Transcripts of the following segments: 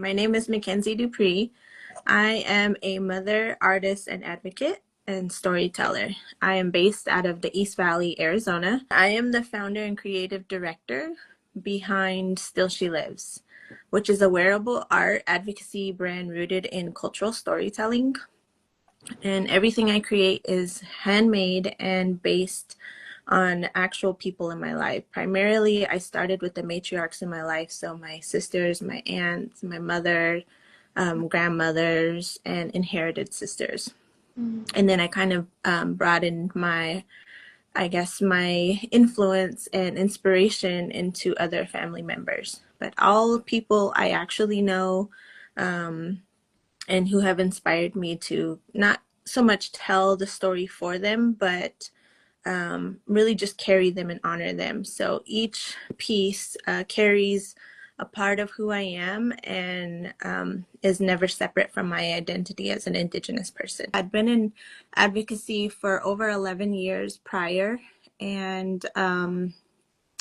My name is Mikenzi Dupree. I am a mother, artist, and advocate and storyteller. I am based out of the East Valley, Arizona. I am the founder and creative director behind Still She Lives, which is a wearable art advocacy brand rooted in cultural storytelling. And everything I create is handmade and based on actual people in my life. Primarily, I started with the matriarchs in my life, so my sisters, my aunts, my mother, grandmothers, and inherited sisters. And then I kind of brought in my influence and inspiration into other family members. But all people I actually know, and who have inspired me to not so much tell the story for them, but really just carry them and honor them. So each piece carries a part of who I am and is never separate from my identity as an Indigenous person. I'd been in advocacy for over 11 years prior, and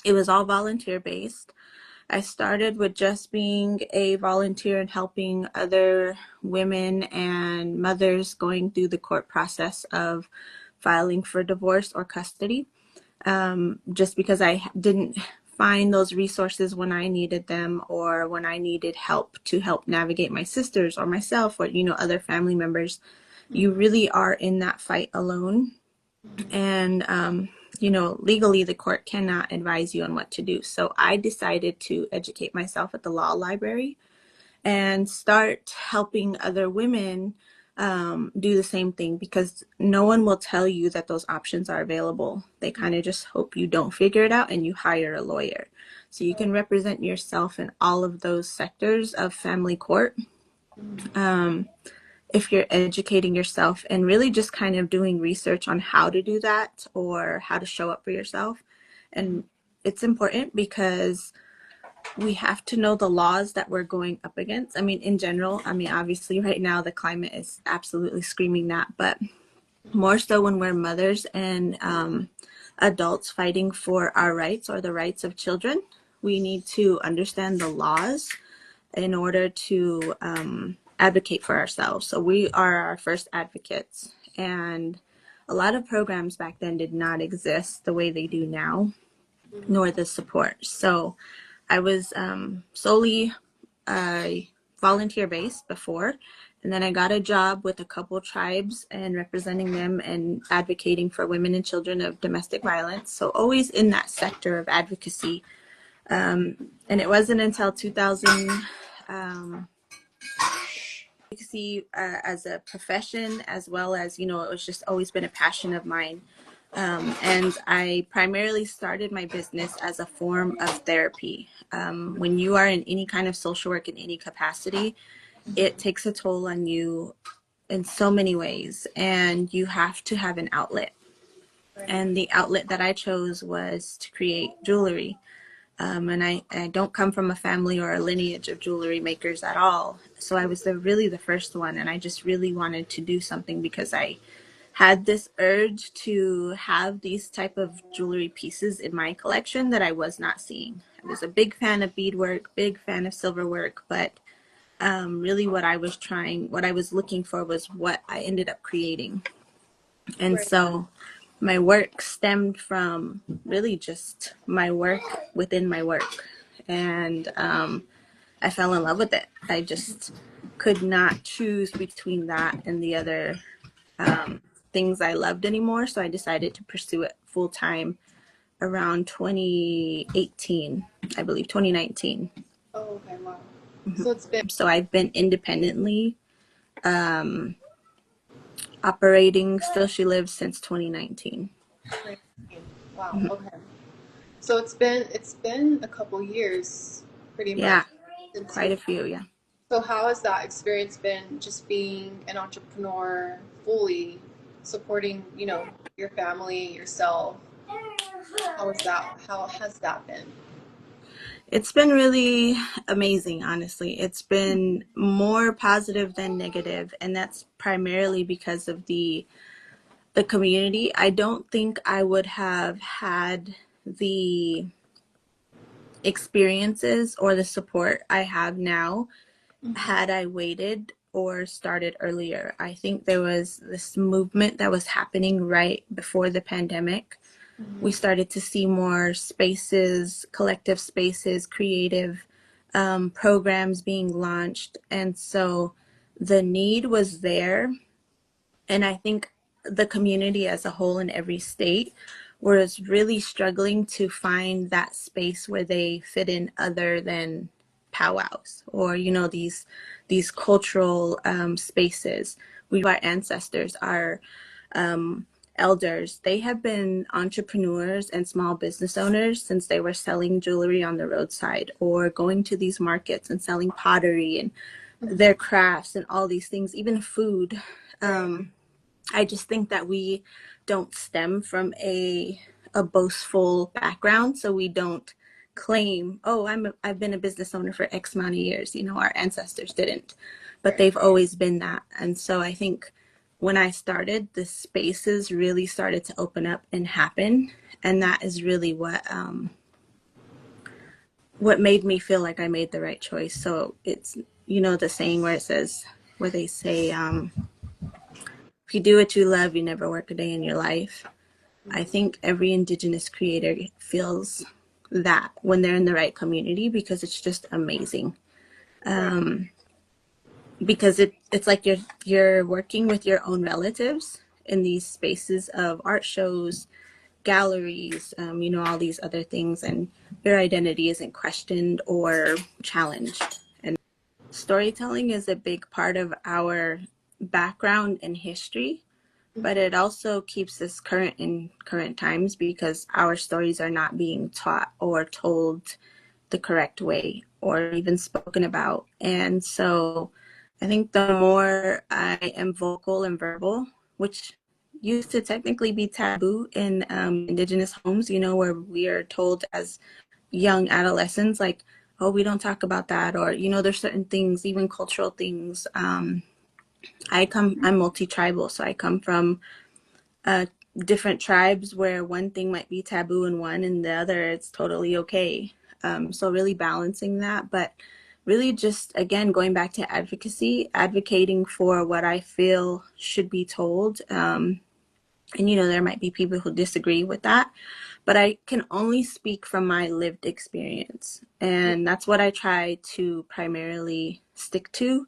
it was all volunteer based. I started with just being a volunteer and helping other women and mothers going through the court process of filing for divorce or custody, just because I didn't find those resources when I needed them, or when I needed help to help navigate my sisters or myself, or other family members. You really are in that fight alone. And legally the court cannot advise you on what to do. So I decided to educate myself at the law library and start helping other women do the same thing, because no one will tell you that those options are available. They kind of just hope you don't figure it out and you hire a lawyer. So you can represent yourself in all of those sectors of family court. If you're educating yourself and really just kind of doing research on how to do that or how to show up for yourself. And it's important because we have to know the laws that we're going up against. I mean, in general, obviously right now the climate is absolutely screaming that, but more so when we're mothers and adults fighting for our rights or the rights of children, we need to understand the laws in order to advocate for ourselves. So we are our first advocates. And a lot of programs back then did not exist the way they do now, nor the support. So I was solely volunteer based before, and then I got a job with a couple tribes and representing them and advocating for women and children of domestic violence. So always in that sector of advocacy. And it wasn't until 2000, advocacy as a profession, as well as, it was just always been a passion of mine. And I primarily started my business as a form of therapy. When you are in any kind of social work in any capacity, it takes a toll on you in so many ways, and you have to have an outlet. And the outlet that I chose was to create jewelry. And I don't come from a family or a lineage of jewelry makers at all. So I was really the first one, and I just really wanted to do something because I had this urge to have these type of jewelry pieces in my collection that I was not seeing. I was a big fan of beadwork, big fan of silver work, but really what I was looking for was what I ended up creating. And so my work stemmed from really just my work within my work. And I fell in love with it. I just could not choose between that and the other things I loved anymore. So I decided to pursue it full time around 2018, I believe 2019. Oh, okay, wow. Mm-hmm. So it's been So I've been independently operating Still She Lives since 2019. wow, okay. So it's been a couple years pretty much Yeah, since quite you. a few. Yeah. So how has that experience been, just being an entrepreneur, fully supporting, your family, yourself? How has that been? It's been really amazing, honestly. It's been more positive than negative, and that's primarily because of the community. I don't think I would have had the experiences or the support I have now Mm-hmm. had I waited or started earlier. I think there was this movement that was happening right before the pandemic. We Mm-hmm. started to see more spaces, collective spaces, creative programs being launched. And so the need was there. And I think the community as a whole in every state was really struggling to find that space where they fit in other than powwows or these cultural spaces. We our ancestors, our elders, they have been entrepreneurs and small business owners since they were selling jewelry on the roadside or going to these markets and selling pottery and their Mm-hmm. crafts and all these things, even food. Right. I just think that we don't stem from a boastful background, so we don't claim, "Oh, I've been a business owner for X amount of years." Our ancestors didn't, but Right. they've always been that. And so I think when I started, the spaces really started to open up and happen, and that is really what made me feel like I made the right choice. So it's the saying where they say, if you do what you love, you never work a day in your life. I Mm-hmm. think every Indigenous creator feels that when they're in the right community because it's just amazing. Right. Because it's like you're working with your own relatives in these spaces of art shows, galleries, all these other things, and your identity isn't questioned or challenged. And storytelling is a big part of our background and history, but Mm-hmm. it also keeps us current in current times because our stories are not being taught or told the correct way or even spoken about. And so I think the more I am vocal and verbal, which used to technically be taboo in Indigenous homes, where we are told as young adolescents, like, oh, we don't talk about that, or there's certain things, even cultural things. I'm multi-tribal, so I come from uh, different tribes where one thing might be taboo in one and the other it's totally okay. So really balancing that, but really just again going back to advocacy, advocating for what I feel should be told. And there might be people who disagree with that, but I can only speak from my lived experience, and that's what I try to primarily stick to,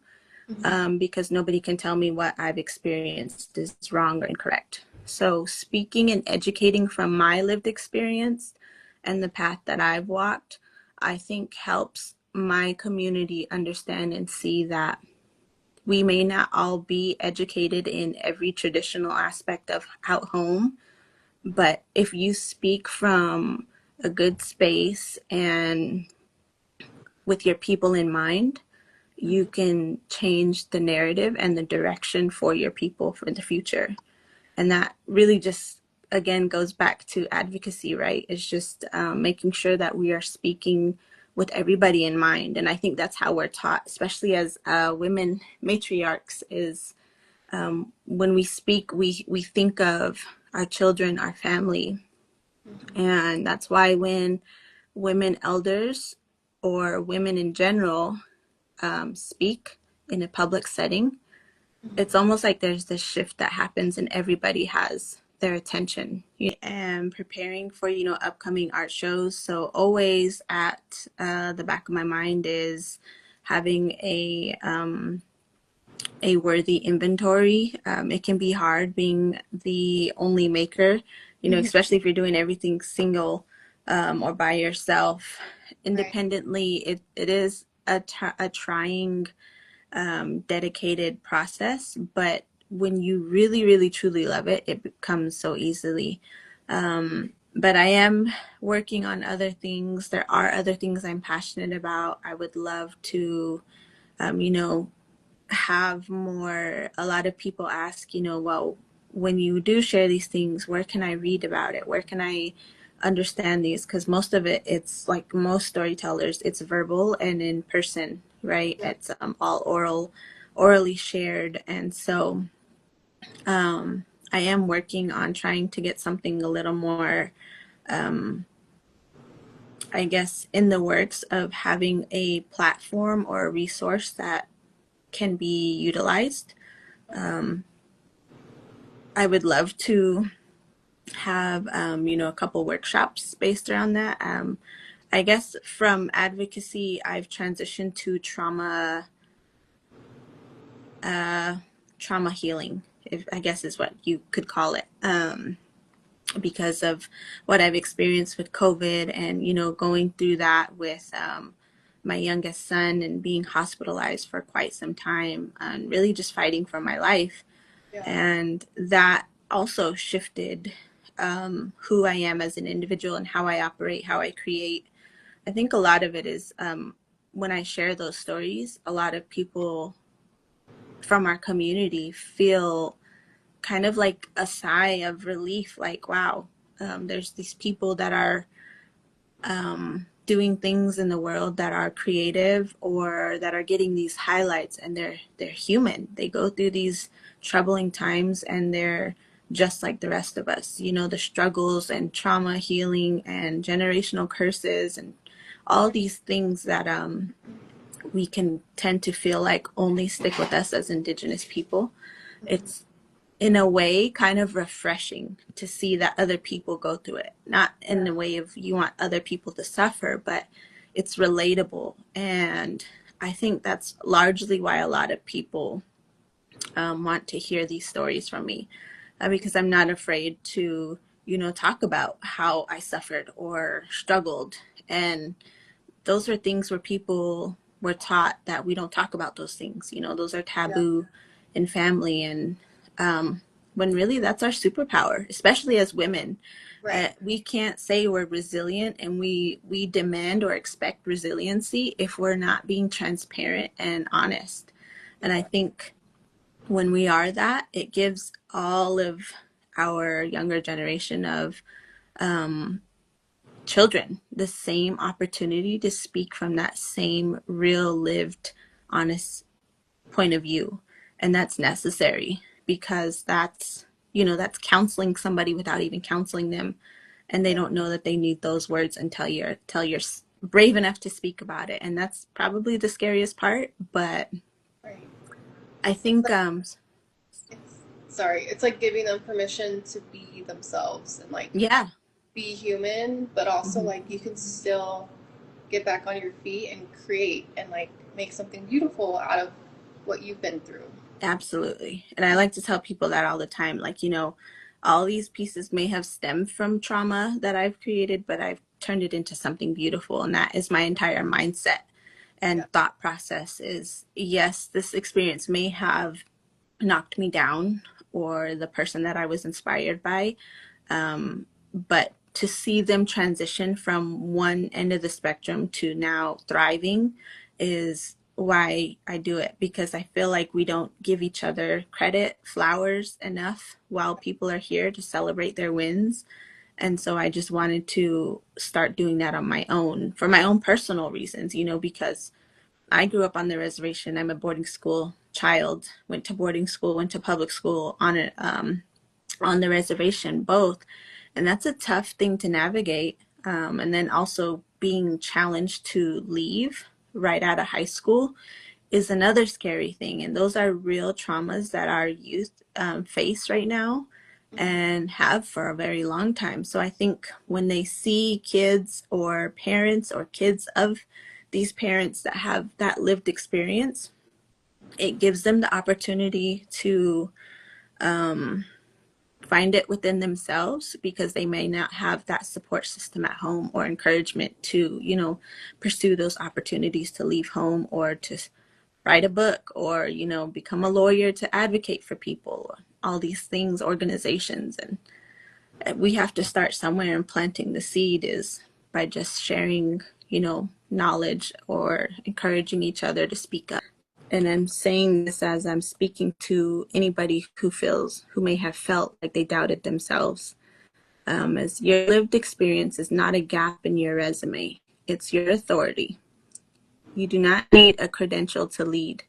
Mm-hmm. because nobody can tell me what I've experienced is wrong or incorrect. So, speaking and educating from my lived experience and the path that I've walked, I think helps my community understand and see that we may not all be educated in every traditional aspect of out home, but if you speak from a good space and with your people in mind, you Mm-hmm. can change the narrative and the direction for your people for the future. And that really just, again, goes back to advocacy, right? It's just making sure that we are speaking with everybody in mind. And I think that's how we're taught, especially as women matriarchs, is when we speak, we think of our children, our family. Mm-hmm. And that's why when women elders or women in general speak in a public setting, it's Mm-hmm. almost like there's this shift that happens and everybody has their attention. And preparing for upcoming art shows, so always at the back of my mind is having a worthy inventory. It can be hard being the only maker, Mm-hmm. especially if you're doing everything single or by yourself. Right. Independently, it is a trying, dedicated process, but when you really, really, truly love it, it becomes so easily. But I am working on other things. There are other things I'm passionate about. I would love to, um, you know, have more. A lot of people ask, well, when you do share these things, where can I read about it? Where can I understand these? Because most of it, it's like most storytellers, it's verbal and in person, right? Yep. It's all orally shared. And so I am working on trying to get something a little more, I guess, in the works of having a platform or a resource that can be utilized. I would love to have, a couple workshops based around that. I guess from advocacy, I've transitioned to trauma healing, if I guess is what you could call it, because of what I've experienced with COVID and, going through that with my youngest son and being hospitalized for quite some time and really just fighting for my life. Yeah. And that also shifted who I am as an individual and how I operate, how I create. I think a lot of it is when I share those stories, a lot of people from our community feel kind of like a sigh of relief, like, wow, there's these people that are doing things in the world that are creative or that are getting these highlights, and they're human. They go through these troubling times and they're just like the rest of us. The struggles and trauma healing and generational curses and all these things that we can tend to feel like only stick with us as Indigenous people. It's in a way kind of refreshing to see that other people go through it. Not in Yeah. the way of you want other people to suffer, but it's relatable. And I think that's largely why a lot of people want to hear these stories from me, because I'm not afraid to, talk about how I suffered or struggled. And those are things where people were taught that we don't talk about those things. Those are Yeah. taboo in family. And when really that's our superpower, especially as women. Right. We can't say we're resilient, and we demand or expect resiliency if we're not being transparent and honest. And I Yeah. think when we are that, it gives all of our younger generation of children the same opportunity to speak from that same real lived honest point of view. And that's necessary, because that's counseling somebody without even counseling them, and they Yeah. don't know that they need those words until you're brave enough to speak about it. And that's probably the scariest part. But Right. I It's think like it's sorry. It's like giving them permission to be themselves and like yeah. be human, but also Mhm. like you can still get back on your feet and create and like make something beautiful out of what you've been through. Absolutely. And I like to tell people that all the time. Like, all these pieces may have stemmed from trauma that I've created, but I've turned it into something beautiful. And that is my entire mindset Yeah. and thought process is, yes, this experience may have knocked me down or the person that I was inspired by. But to see them transition from one end of the spectrum to now thriving is why I do it, because I feel like we don't give each other credit, flowers enough while people are here to celebrate their wins. And so I just wanted to start doing that on my own for my own personal reasons, because I grew up on the reservation. I'm a boarding school child, went to boarding school, went to public school on the reservation, both. And that's a tough thing to navigate. And then also being challenged to leave right out of high school is another scary thing. And those are real traumas that our youth face right now and have for a very long time. So I think when they see kids or parents or kids of these parents that have that lived experience, it gives them the opportunity to find it within themselves, because they may not have that support system at home or encouragement to, pursue those opportunities to leave home or to write a book or, become a lawyer to advocate for people, all these things, organizations. And we have to start somewhere, and planting the seed is by just sharing, knowledge or encouraging each other to speak up. And I'm saying this as I'm speaking to anybody who may have felt like they doubted themselves. As your lived experience is not a gap in your resume, it's your authority. You do not need a credential to lead.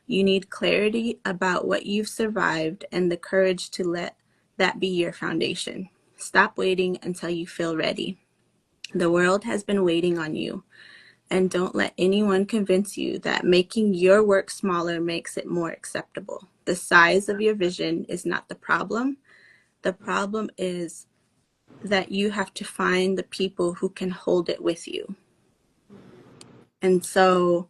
You need clarity about what you've survived and the courage to let that be your foundation. Stop waiting until you feel ready. The world has been waiting on you, And don't let anyone convince you that making your work smaller makes it more acceptable. The size of your vision is not the problem. The problem is that you have to find the people who can hold it with you. And so,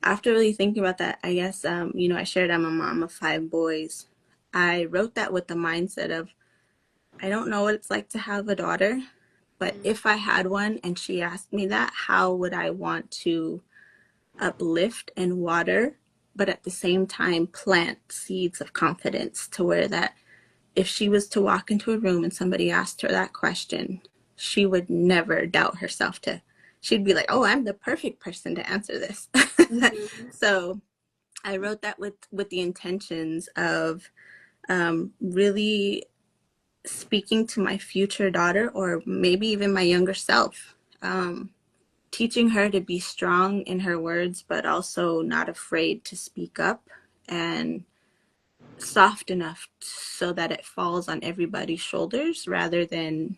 after really thinking about that, I guess, I shared I'm a mom of 5 boys. I wrote that with the mindset of, I don't know what it's like to have a daughter, but if I had one and she asked me that, how would I want to uplift and water, but at the same time plant seeds of confidence to where that if she was to walk into a room and somebody asked her that question, she would never doubt herself to, she'd be like, oh, I'm the perfect person to answer this. Mm-hmm. So I wrote that with the intentions of really speaking to my future daughter, or maybe even my younger self, teaching her to be strong in her words, but also not afraid to speak up, and soft enough so that it falls on everybody's shoulders rather than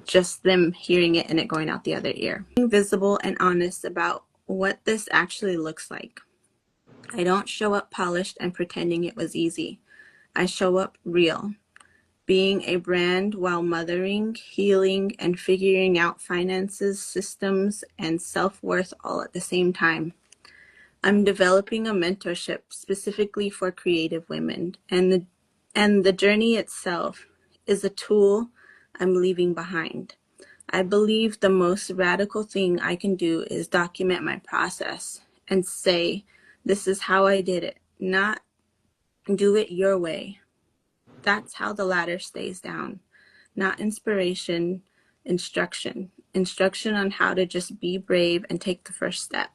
just them hearing it and it going out the other ear. Being visible and honest about what this actually looks like. I don't show up polished and pretending it was easy. I show up real, being a brand while mothering, healing, and figuring out finances, systems, and self-worth all at the same time. I'm developing a mentorship specifically for creative women, and the journey itself is a tool I'm leaving behind. I believe the most radical thing I can do is document my process and say, this is how I did it, not do it your way. That's how the ladder stays down, not inspiration, instruction. Instruction on how to just be brave and take the first step.